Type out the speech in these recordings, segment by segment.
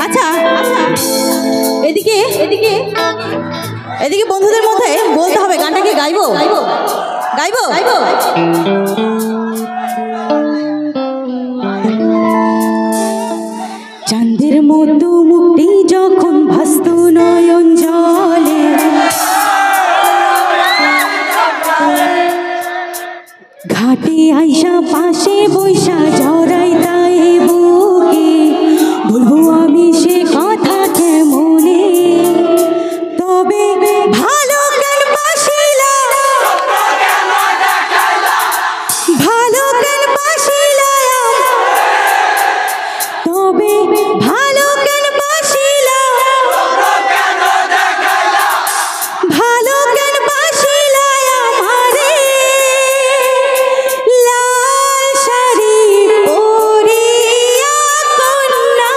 আচ্ছা এদিকে এদিকে এদিকে বন্ধুদের মধ্যে বলতে হবে গানটা কি গাইবো গাইবো গাইবো গাইবো চাঁদের মতো মুক্তি যখন ভাসত নয়ন জলে ঘাটে আইসা পাশে বৈশা জড়াই তাই বুকে বলবো আমি সে কথা কেমনে তবে ভালো গান বাসিলা ভালো গান বাসিলা তবে ভালো গান বাসিলা ভালো গান বাসিলা আমারে লাল শাড়ি পরিয়া কন্যা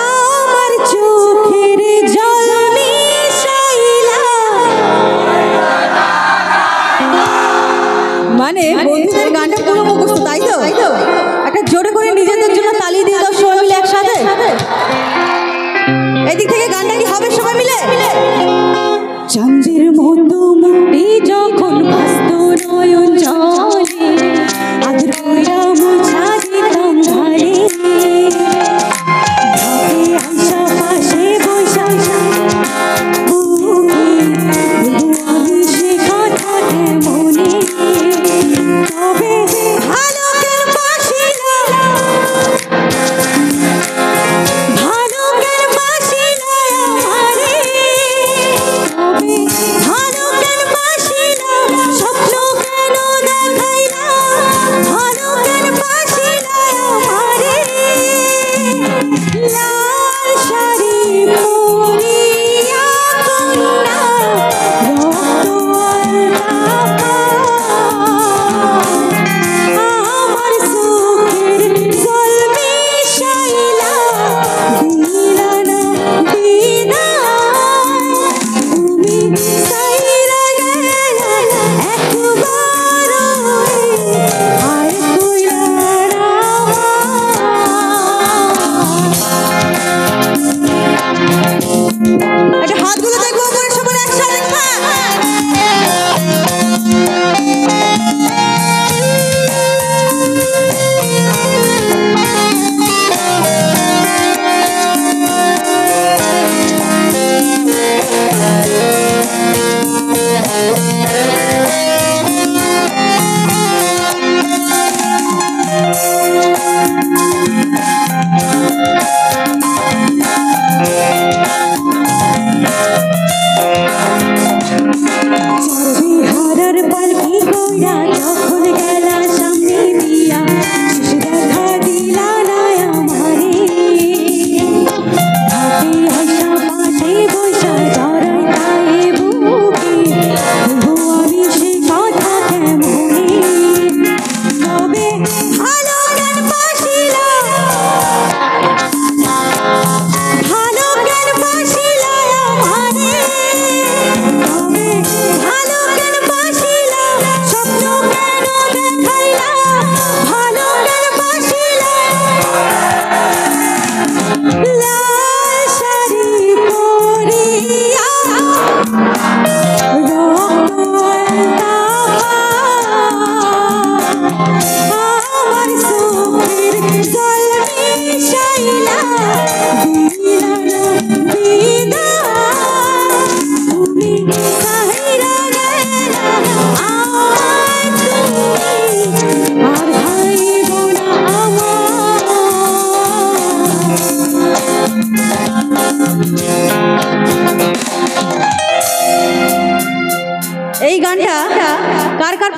আমার চোখের জল মিশাইলা মানে বন্ধুদের গানটা পুরো মুখস্থ তাই তো একটা জোরে করে নিজেদের জন্য তালি দিয়ে দাও সবাই মিলে একসাথে এদিক থেকে গানটা কি হবে সবাই মিলে চাঁদের মতো মুক্তি যখন ভাসত নয়ন